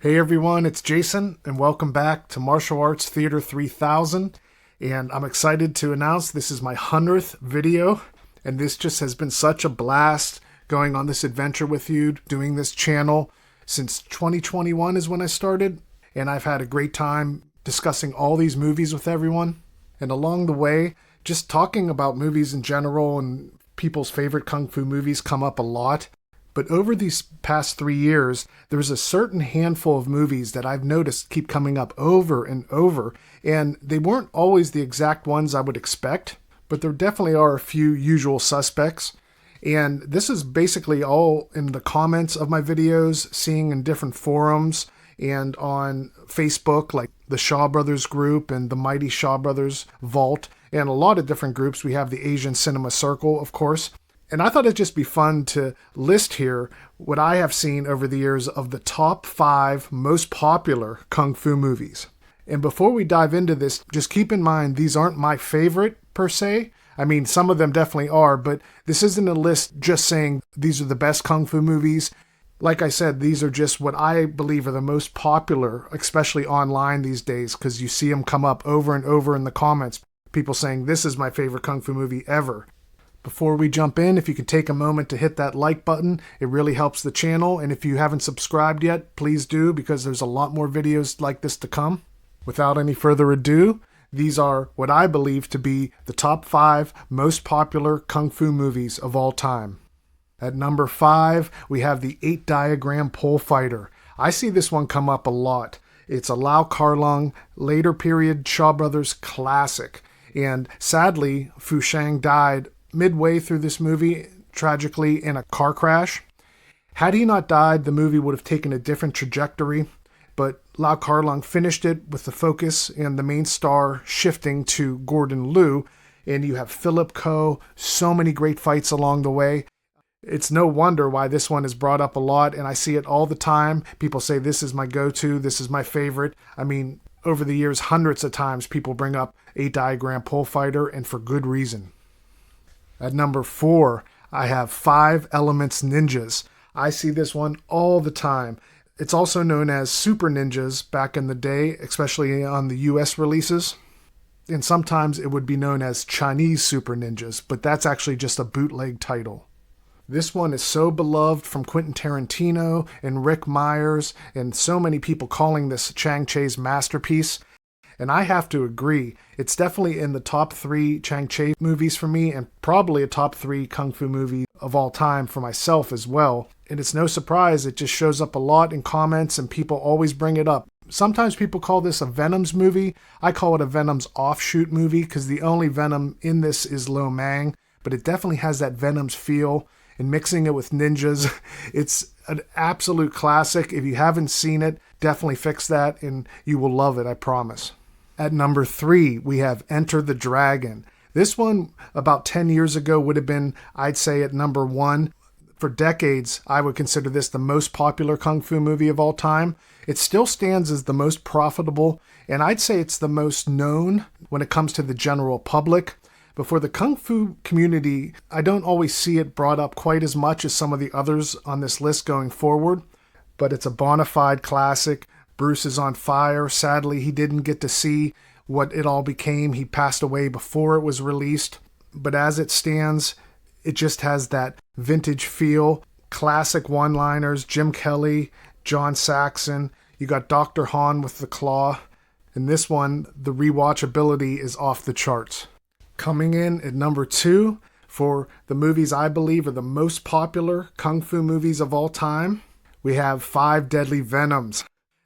Hey everyone, it's Jason, and welcome back to Martial Arts Theater 3000. And I'm excited to announce this is my 100th video, and this just has been such a blast going on this adventure with you, doing this channel since 2021 is when I started. And I've had a great time discussing all these movies with everyone. And along the way, just talking about movies in general and people's favorite kung fu movies come up a lot. But over these past 3 years, there's a certain handful of movies that I've noticed keep coming up over and over, and they weren't always the exact ones I would expect, but there definitely are a few usual suspects. And this is basically all in the comments of my videos, seeing in different forums and on Facebook, like the Shaw Brothers group and the Mighty Shaw Brothers Vault, and a lot of different groups. We have the Asian Cinema Circle, of course. And I thought it'd just be fun to list here what I have seen over the years of the top 5 most popular kung fu movies. And before we dive into this, just keep in mind these aren't my favorite per se. I mean, some of them definitely are, but this isn't a list just saying these are the best kung fu movies. Like I said, these are just what I believe are the most popular, especially online these days, because you see them come up over and over in the comments. People saying, this is my favorite kung fu movie ever. Before we jump in, if you could take a moment to hit that like button, it really helps the channel. And if you haven't subscribed yet, please do, because there's a lot more videos like this to come. Without any further ado, these are what I believe to be the top 5 most popular kung fu movies of all time. At number 5, we have the 8 Diagram Pole Fighter. I see this one come up a lot. It's a Lau Kar-leung, later period Shaw Brothers classic. And sadly, Fu Shang died midway through this movie, tragically in a car crash. Had he not died, the movie would have taken a different trajectory, but Lau Kar-leung finished it with the focus and the main star shifting to Gordon Liu, and you have Philip Ko, so many great fights along the way. It's no wonder why this one is brought up a lot, and I see it all the time. People say this is my go-to, this is my favorite. I mean, over the years, hundreds of times people bring up 8 Diagram Pole Fighter, and for good reason. At number 4, I have 5 Elements Ninjas. I see this one all the time. It's also known as Super Ninjas back in the day, especially on the US releases. And sometimes it would be known as Chinese Super Ninjas, but that's actually just a bootleg title. This one is so beloved from Quentin Tarantino and Rick Myers and so many people calling this Chang Cheh's masterpiece. And I have to agree, it's definitely in the top 3 Chang Cheh movies for me, and probably a top 3 kung fu movie of all time for myself as well. And it's no surprise, it just shows up a lot in comments and people always bring it up. Sometimes people call this a Venom's movie. I call it a Venom's offshoot movie because the only Venom in this is Lo Mang, but it definitely has that Venom's feel. And mixing it with ninjas, it's an absolute classic. If you haven't seen it, definitely fix that and you will love it, I promise. At number 3, we have Enter the Dragon. This one, about 10 years ago, would have been, I'd say, at number 1. For decades, I would consider this the most popular kung fu movie of all time. It still stands as the most profitable, and I'd say it's the most known when it comes to the general public. But for the kung fu community, I don't always see it brought up quite as much as some of the others on this list going forward. But it's a bona fide classic. Bruce is on fire. Sadly, he didn't get to see what it all became. He passed away before it was released. But as it stands, it just has that vintage feel. Classic one-liners, Jim Kelly, John Saxon. You got Dr. Han with the claw. And this one, the rewatchability is off the charts. Coming in at number 2 for the movies I believe are the most popular kung fu movies of all time, we have 5 Deadly Venoms.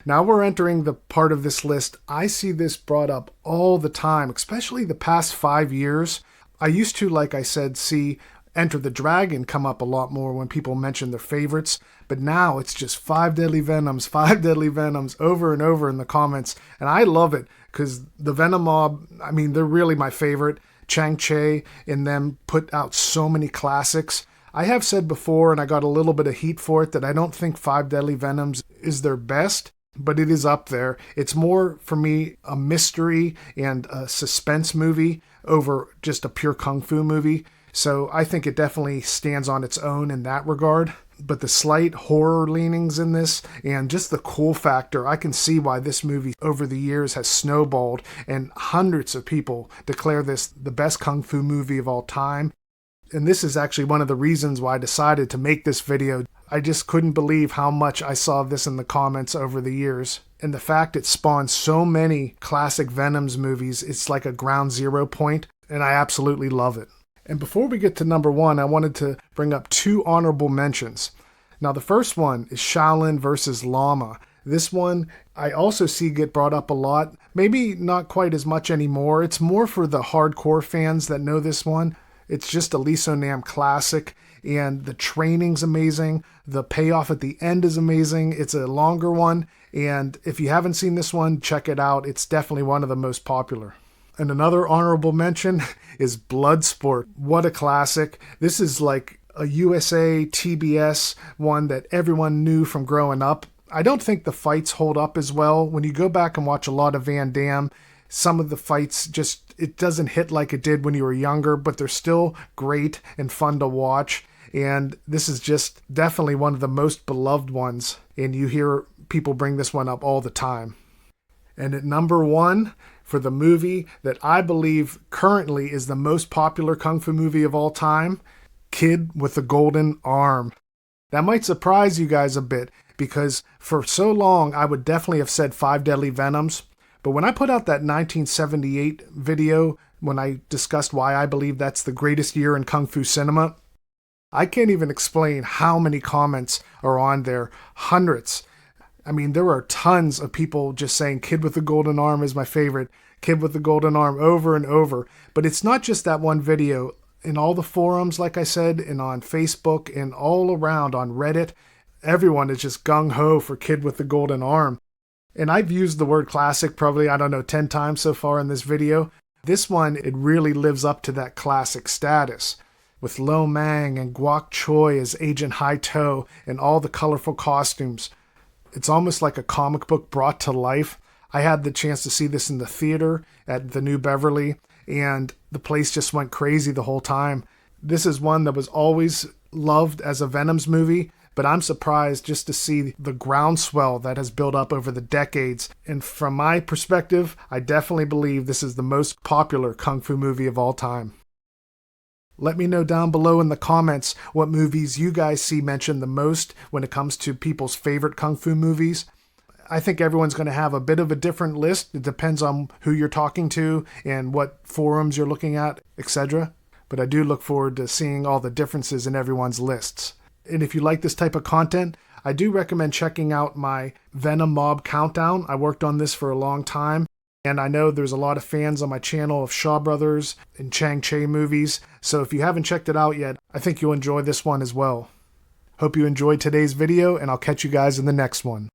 Now we're entering the part of this list. I see this brought up all the time, especially the past 5 years. I used to, like I said, see Enter the Dragon come up a lot more when people mention their favorites. But now it's just 5 Deadly Venoms, 5 Deadly Venoms over and over in the comments. And I love it because the Venom Mob, I mean, they're really my favorite. Chang Cheh and them put out so many classics. I have said before, and I got a little bit of heat for it, that I don't think 5 Deadly Venoms is their best. But it is up there. It's more, for me, a mystery and a suspense movie over just a pure kung fu movie. So I think it definitely stands on its own in that regard. but the slight horror leanings in this and just the cool factor, I can see why this movie over the years has snowballed and hundreds of people declare this the best kung fu movie of all time. And this is actually one of the reasons why I decided to make this video. I just couldn't believe how much I saw this in the comments over the years. And the fact it spawned so many classic Venoms movies, it's like a ground zero point, and I absolutely love it. And before we get to number one, I wanted to bring up two honorable mentions. Now, the first one is Shaolin versus Lama. This one I also see get brought up a lot. Maybe not quite as much anymore. It's more for the hardcore fans that know this one. It's just a Lee So-Nam classic, and the training's amazing. The payoff at the end is amazing. It's a longer one, and if you haven't seen this one, check it out. It's definitely one of the most popular. And another honorable mention is Bloodsport. What a classic. This is like a USA TBS one that everyone knew from growing up. I don't think the fights hold up as well. When you go back and watch a lot of Van Damme, some of the fights just, it doesn't hit like it did when you were younger, but they're still great and fun to watch. And this is just definitely one of the most beloved ones. And you hear people bring this one up all the time. And at number one, for the movie that I believe currently is the most popular kung fu movie of all time, Kid with the Golden Arm. That might surprise you guys a bit, because for so long I would definitely have said Five Deadly Venoms. But when I put out that 1978 video, when I discussed why I believe that's the greatest year in kung fu cinema, I can't even explain how many comments are on there. Hundreds. I mean, there are tons of people just saying Kid with the Golden Arm is my favorite, Kid with the Golden Arm over and over. But it's not just that one video. In all the forums, like I said, and on Facebook and all around on Reddit, everyone is just gung-ho for Kid with the Golden Arm. And I've used the word classic probably, 10 times so far in this video. This one, it really lives up to that classic status. With Lo Mang and Guok Choi as Agent Haito and all the colorful costumes. It's almost like a comic book brought to life. I had the chance to see this in the theater at the New Beverly, and the place just went crazy the whole time. This is one that was always loved as a Venoms movie, but I'm surprised just to see the groundswell that has built up over the decades. And from my perspective, I definitely believe this is the most popular kung fu movie of all time. Let me know down below in the comments what movies you guys see mentioned the most when it comes to people's favorite kung fu movies. I think everyone's going to have a bit of a different list. It depends on who you're talking to and what forums you're looking at, etc. But I do look forward to seeing all the differences in everyone's lists. And if you like this type of content, I do recommend checking out my Venom Mob Countdown. I worked on this for a long time. And I know there's a lot of fans on my channel of Shaw Brothers and Chang-Chi movies, so if you haven't checked it out yet, I think you'll enjoy this one as well. Hope you enjoyed today's video, and I'll catch you guys in the next one.